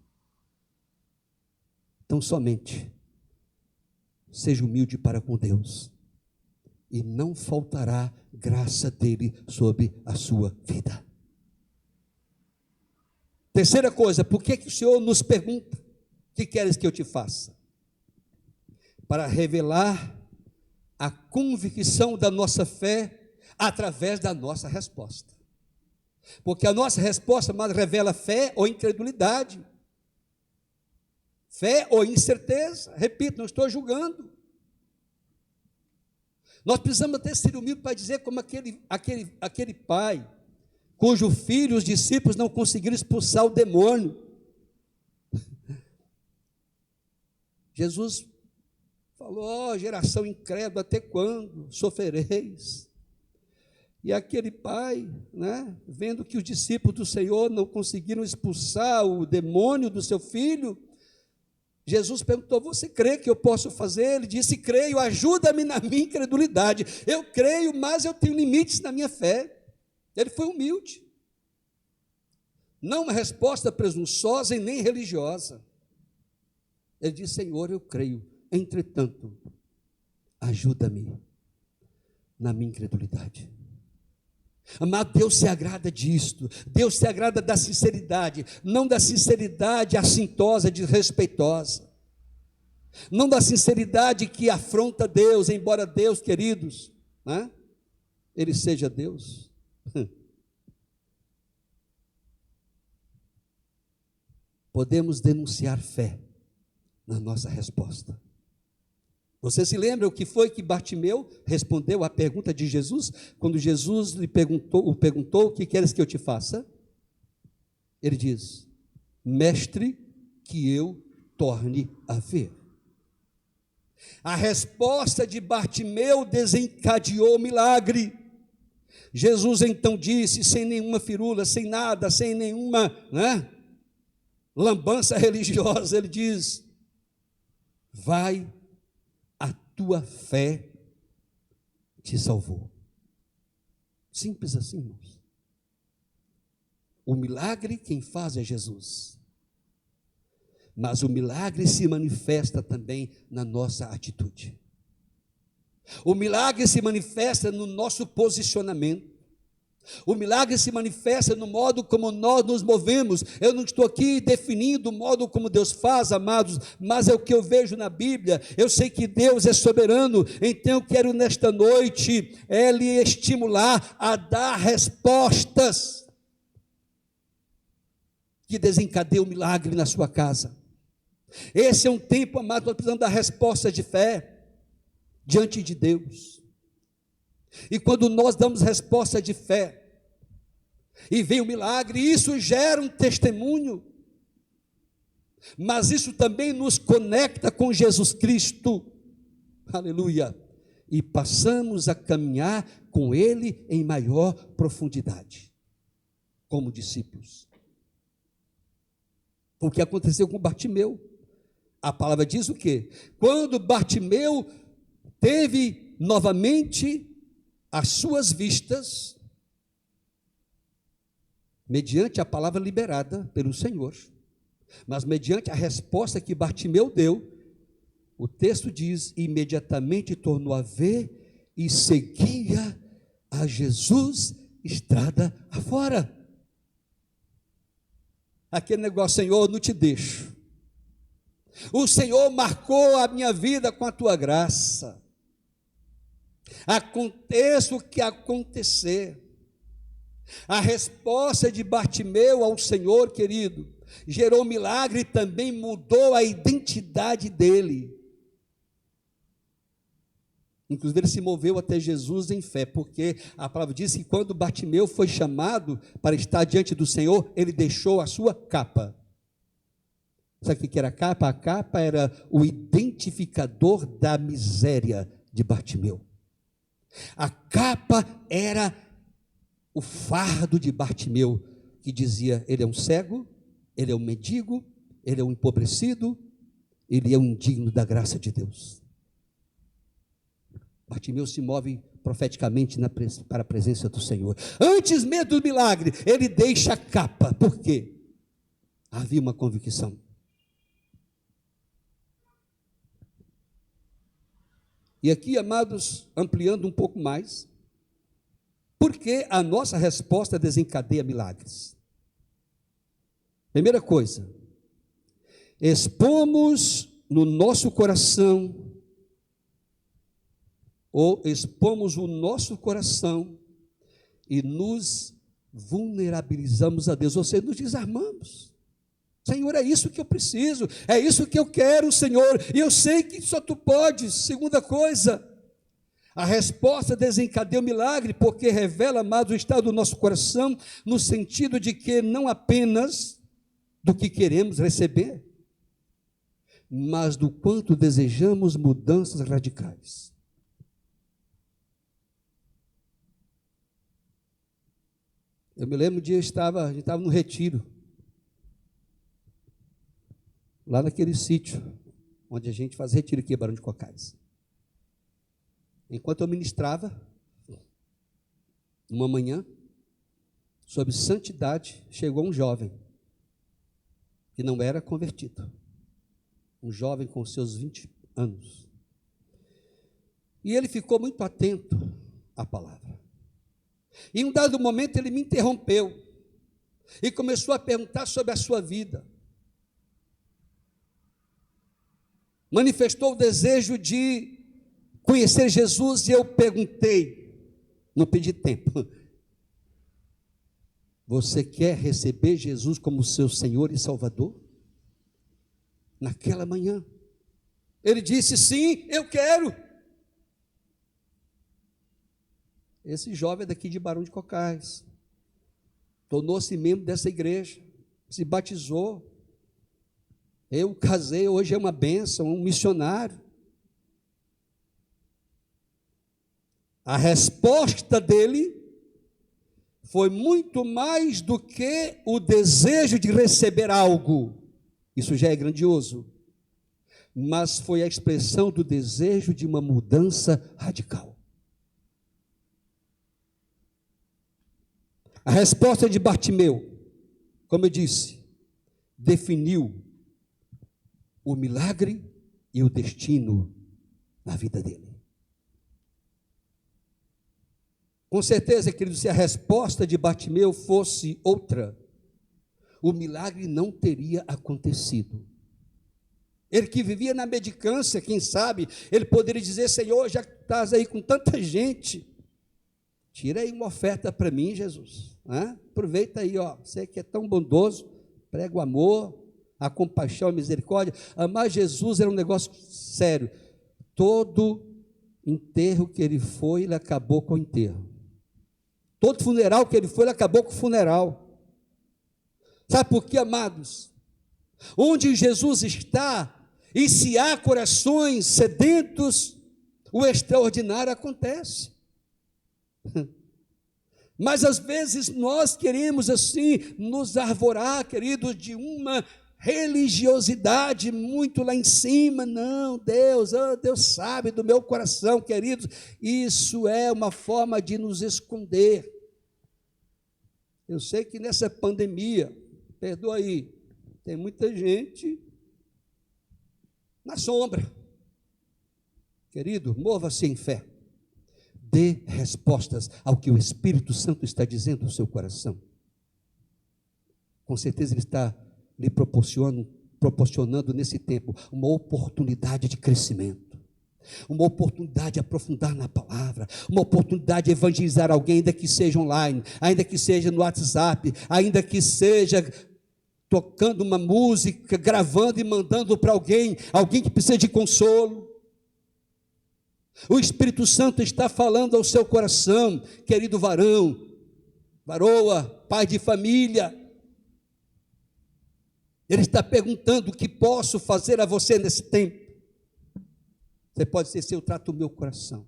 Então, somente, seja humilde para com Deus, e não faltará graça dEle sobre a sua vida. Terceira coisa, por que o Senhor nos pergunta: o que queres que eu te faça? Para revelar a convicção da nossa fé através da nossa resposta. Porque a nossa resposta mais revela fé ou incredulidade, fé ou incerteza. Repito, não estou julgando. Nós precisamos ter sido humildes para dizer como aquele pai, cujo filho os discípulos não conseguiram expulsar o demônio. Jesus falou: geração incrédula, até quando sofrereis? E aquele pai, vendo que os discípulos do Senhor não conseguiram expulsar o demônio do seu filho, Jesus perguntou: você crê que eu posso fazer? Ele disse: creio, ajuda-me na minha incredulidade. Eu creio, mas eu tenho limites na minha fé. Ele foi humilde, não uma resposta presunçosa e nem religiosa. Ele disse: Senhor, eu creio, entretanto, ajuda-me na minha incredulidade. Amado, Deus se agrada disto. Deus se agrada da sinceridade, não da sinceridade assintosa, desrespeitosa, não da sinceridade que afronta Deus, embora Deus, queridos, Ele seja Deus. Podemos denunciar fé na nossa resposta. Você se lembra o que foi que Bartimeu respondeu à pergunta de Jesus? Quando Jesus lhe perguntou: o que queres que eu te faça? Ele diz: mestre, que eu torne a ver. A resposta de Bartimeu desencadeou o milagre. Jesus então disse, sem nenhuma firula, sem nada, sem nenhuma lambança religiosa, ele diz: vai, a tua fé te salvou. Simples assim, irmãos. O milagre quem faz é Jesus, mas o milagre se manifesta também na nossa atitude. O milagre se manifesta no nosso posicionamento. O milagre se manifesta no modo como nós nos movemos. Eu não estou aqui definindo o modo como Deus faz, amados, mas é o que eu vejo na Bíblia. Eu sei que Deus é soberano, então eu quero nesta noite lhe estimular a dar respostas que desencadeiam o milagre na sua casa. Esse é um tempo, amado, nós precisamos dar respostas de fé diante de Deus. E quando nós damos resposta de fé, e vem o milagre, isso gera um testemunho, mas isso também nos conecta com Jesus Cristo, aleluia, e passamos a caminhar com Ele em maior profundidade, como discípulos. O que aconteceu com Bartimeu? A palavra diz o quê? Quando Bartimeu teve novamente as suas vistas, mediante a palavra liberada pelo Senhor, mas mediante a resposta que Bartimeu deu, o texto diz: imediatamente tornou a ver e seguia a Jesus estrada afora. Aquele negócio: Senhor, não te deixo. O Senhor marcou a minha vida com a tua graça. Aconteça o que acontecer. A resposta de Bartimeu ao Senhor, querido, gerou um milagre e também mudou a identidade dele. Inclusive ele se moveu até Jesus em fé, porque a palavra diz que quando Bartimeu foi chamado para estar diante do Senhor, ele deixou a sua capa. Sabe o que era a capa? A capa era o identificador da miséria de Bartimeu. A capa era o fardo de Bartimeu, que dizia: ele é um cego, ele é um mendigo, ele é um empobrecido, ele é um indigno da graça de Deus. Bartimeu se move profeticamente para a presença do Senhor. Antes mesmo do milagre, ele deixa a capa. Por quê? Havia uma convicção. E aqui, amados, ampliando um pouco mais, porque a nossa resposta desencadeia milagres. Primeira coisa, expomos no nosso coração, ou expomos o nosso coração e nos vulnerabilizamos a Deus, ou seja, nos desarmamos. Senhor, é isso que eu preciso, é isso que eu quero, Senhor, e eu sei que só Tu podes. Segunda coisa, a resposta desencadeia o milagre, porque revela, amados, o estado do nosso coração, no sentido de que não apenas do que queremos receber, mas do quanto desejamos mudanças radicais. Eu me lembro um dia a gente estava no retiro, lá naquele sítio, onde a gente faz retiro aqui em Barão de Cocais. Enquanto eu ministrava, uma manhã, sobre santidade, chegou um jovem, que não era convertido, um jovem com seus 20 anos, e ele ficou muito atento à palavra, e em um dado momento ele me interrompeu, e começou a perguntar sobre a sua vida, manifestou o desejo de conhecer Jesus, e eu perguntei, não pedi tempo, você quer receber Jesus como seu Senhor e Salvador? Naquela manhã, ele disse, sim, eu quero. Esse jovem daqui de Barão de Cocais, tornou-se membro dessa igreja, se batizou, eu casei, hoje é uma bênção, um missionário. A resposta dele foi muito mais do que o desejo de receber algo, isso já é grandioso, mas foi a expressão do desejo de uma mudança radical. A resposta de Bartimeu, como eu disse, definiu o milagre e o destino na vida dele. Com certeza, querido, se a resposta de Bartimeu fosse outra, o milagre não teria acontecido. Ele que vivia na mendicância, quem sabe, ele poderia dizer, Senhor, já que estás aí com tanta gente, tira aí uma oferta para mim, Jesus. Aproveita aí, você que é tão bondoso, prega o amor, a compaixão, a misericórdia. Amar Jesus era um negócio sério. Todo enterro que ele foi, ele acabou com o enterro. Todo funeral que ele foi, ele acabou com o funeral. Sabe por quê, amados? Onde Jesus está, e se há corações sedentos, o extraordinário acontece. Mas às vezes nós queremos assim, nos arvorar, queridos, de uma religiosidade muito lá em cima. Não, Deus sabe do meu coração, queridos, isso é uma forma de nos esconder. Eu sei que nessa pandemia, perdoa aí, tem muita gente na sombra. Querido, mova-se em fé, dê respostas ao que o Espírito Santo está dizendo no seu coração. Com certeza ele está lhe proporcionando nesse tempo uma oportunidade de crescimento, uma oportunidade de aprofundar na palavra, uma oportunidade de evangelizar alguém, ainda que seja online, ainda que seja no WhatsApp, ainda que seja tocando uma música, gravando e mandando para alguém que precisa de consolo. O Espírito Santo está falando ao seu coração, querido varão, varoa, pai de família. Ele está perguntando o que posso fazer a você nesse tempo. Você pode dizer, Senhor, trata o meu coração.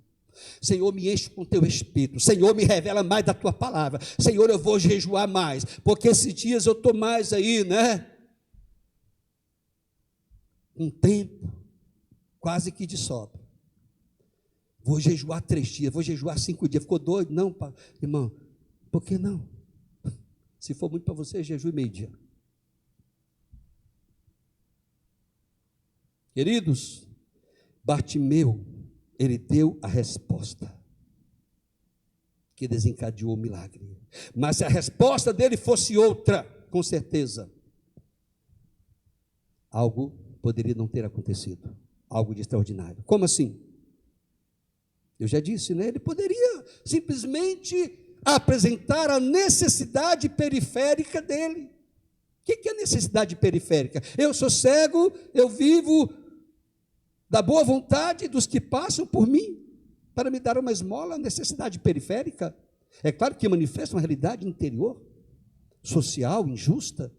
Senhor, me enche com teu Espírito. Senhor, me revela mais da tua palavra. Senhor, eu vou jejuar mais, porque esses dias eu estou mais aí, um tempo quase que de sobra. Vou jejuar 3 dias, vou jejuar 5 dias. Ficou doido? Não, irmão, por que não? Se for muito para você, jejue meio-dia. Queridos, Bartimeu, ele deu a resposta que desencadeou o milagre. Mas se a resposta dele fosse outra, com certeza, algo poderia não ter acontecido, algo de extraordinário. Como assim? Eu já disse, né? Ele poderia simplesmente apresentar a necessidade periférica dele. O que é a necessidade periférica? Eu sou cego, eu vivo da boa vontade dos que passam por mim, para me dar uma esmola, necessidade periférica. É claro que manifesta uma realidade interior, social, injusta.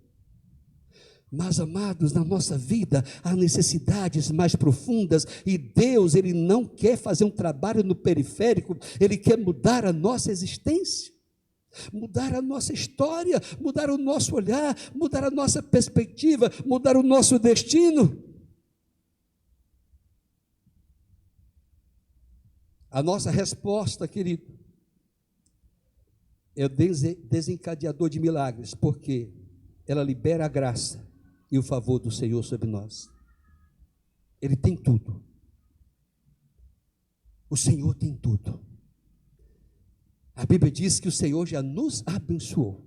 Mas, amados, na nossa vida há necessidades mais profundas, e Deus, Ele não quer fazer um trabalho no periférico, Ele quer mudar a nossa existência, mudar a nossa história, mudar o nosso olhar, mudar a nossa perspectiva, mudar o nosso destino. A nossa resposta, querido, é o desencadeador de milagres, porque ela libera a graça e o favor do Senhor sobre nós. Ele tem tudo. O Senhor tem tudo. A Bíblia diz que o Senhor já nos abençoou.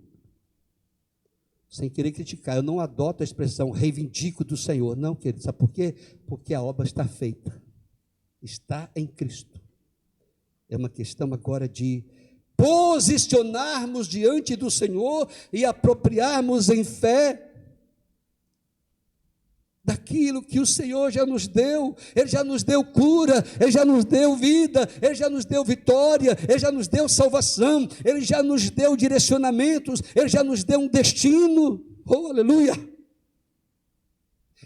Sem querer criticar, eu não adoto a expressão reivindico do Senhor. Não, querido, sabe por quê? Porque a obra está feita. Está em Cristo. É uma questão agora de posicionarmos diante do Senhor e apropriarmos em fé daquilo que o Senhor já nos deu. Ele já nos deu cura, Ele já nos deu vida, Ele já nos deu vitória, Ele já nos deu salvação, Ele já nos deu direcionamentos, Ele já nos deu um destino. Oh, aleluia!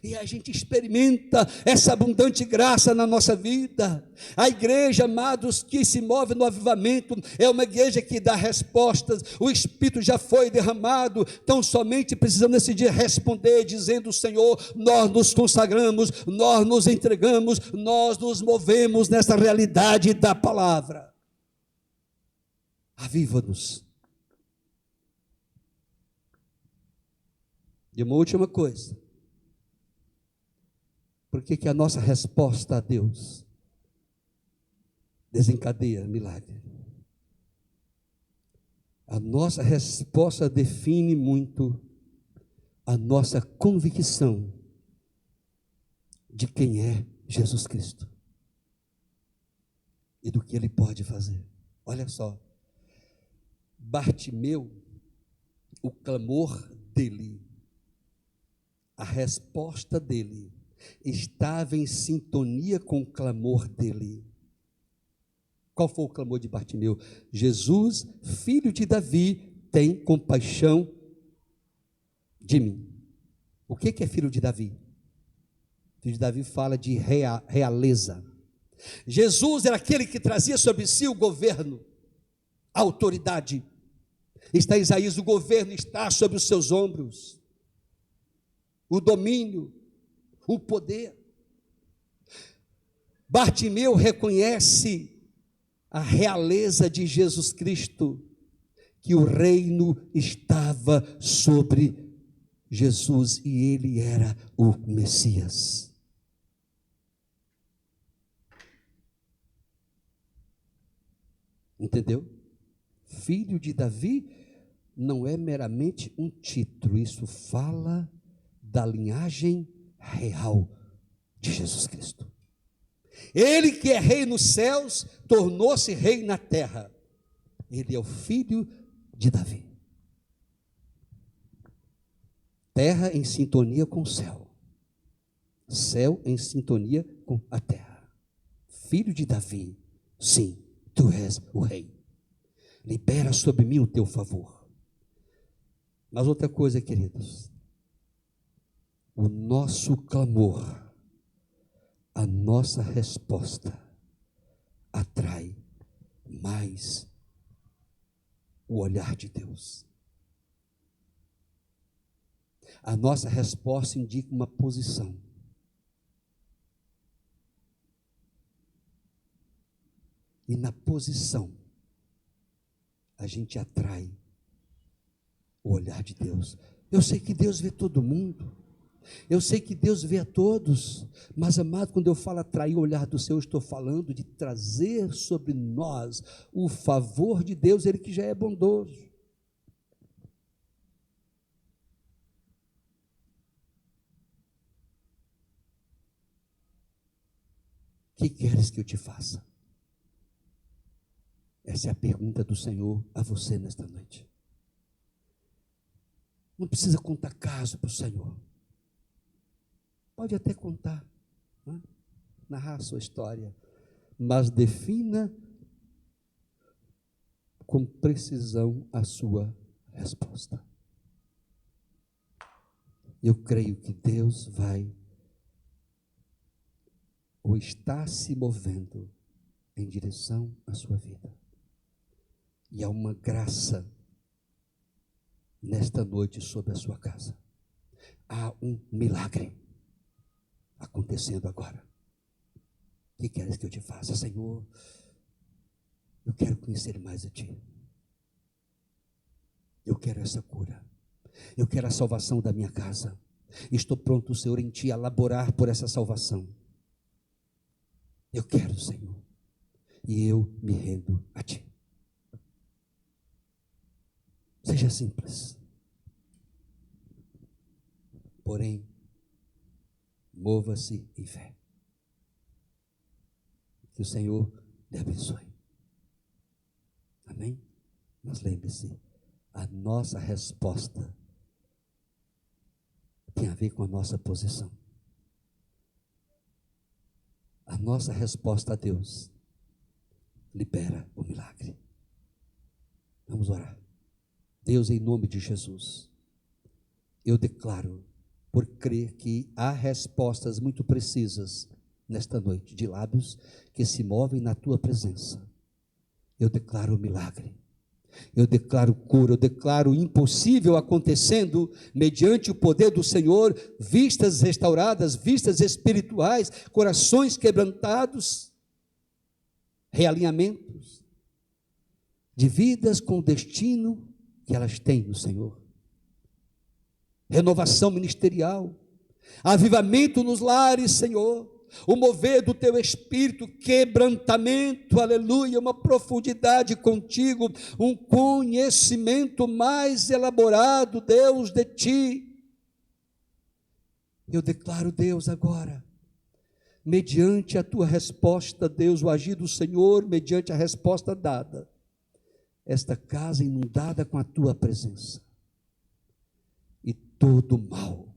E a gente experimenta essa abundante graça na nossa vida. A igreja, amados, que se move no avivamento, é uma igreja que dá respostas. O Espírito já foi derramado, tão somente precisamos nesse dia responder, dizendo: Senhor, nós nos consagramos, nós nos entregamos, nós nos movemos nessa realidade da palavra. Aviva-nos. E uma última coisa. Por que a nossa resposta a Deus desencadeia milagre? A nossa resposta define muito a nossa convicção de quem é Jesus Cristo e do que Ele pode fazer. Olha só, Bartimeu, o clamor dele, a resposta dele, estava em sintonia com o clamor dele. Qual foi o clamor de Bartimeu? Jesus, filho de Davi, tem compaixão de mim. O que é filho de Davi? Filho de Davi fala de realeza. Jesus era aquele que trazia sobre si o governo, a autoridade. Está em Isaías: o governo está sobre os seus ombros, o domínio, o poder. Bartimeu reconhece a realeza de Jesus Cristo, que o reino estava sobre Jesus e ele era o Messias. Entendeu? Filho de Davi não é meramente um título, isso fala da linhagem real de Jesus Cristo. Ele que é rei nos céus, tornou-se rei na terra. Ele é o filho de Davi. Terra em sintonia com o céu, céu em sintonia com a terra. Filho de Davi, sim, tu és o rei. Libera sobre mim o teu favor. Mas outra coisa, queridos, o nosso clamor, a nossa resposta atrai mais o olhar de Deus. A nossa resposta indica uma posição. E na posição, a gente atrai o olhar de Deus. Eu sei que Deus vê todo mundo, eu sei que Deus vê a todos, mas amado, quando eu falo atrair o olhar do Senhor, eu estou falando de trazer sobre nós o favor de Deus, Ele que já é bondoso. O que queres que eu te faça? Essa é a pergunta do Senhor a você nesta noite. Não precisa contar caso para o Senhor. Pode até contar, né? Narrar a sua história, mas defina com precisão a sua resposta. Eu creio que Deus vai ou está se movendo em direção à sua vida. E há uma graça nesta noite sobre a sua casa. Há um milagre acontecendo agora. O que queres que eu te faça, Senhor? Eu quero conhecer mais a Ti. Eu quero essa cura. Eu quero a salvação da minha casa. Estou pronto, Senhor, em Ti a laborar por essa salvação. Eu quero, Senhor. E eu me rendo a Ti. Seja simples. Porém, mova-se em fé. Que o Senhor lhe abençoe. Amém? Mas lembre-se, a nossa resposta tem a ver com a nossa posição. A nossa resposta a Deus libera o milagre. Vamos orar. Deus, em nome de Jesus, eu declaro, por crer que há respostas muito precisas nesta noite, de lábios que se movem na Tua presença. Eu declaro o milagre, eu declaro cura, eu declaro o impossível acontecendo mediante o poder do Senhor, vistas restauradas, vistas espirituais, corações quebrantados, realinhamentos de vidas com o destino que elas têm no Senhor. Renovação ministerial, avivamento nos lares, Senhor, o mover do Teu Espírito, quebrantamento, aleluia, uma profundidade contigo, um conhecimento mais elaborado, Deus, de Ti. Eu declaro, Deus, agora, mediante a Tua resposta, Deus, o agir do Senhor, mediante a resposta dada, esta casa inundada com a Tua presença, e todo mal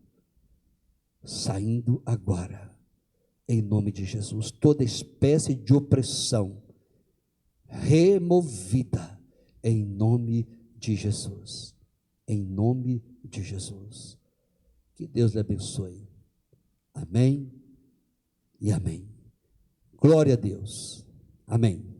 saindo agora, em nome de Jesus, toda espécie de opressão removida, em nome de Jesus, em nome de Jesus. Que Deus lhe abençoe. Amém e amém. Glória a Deus. Amém.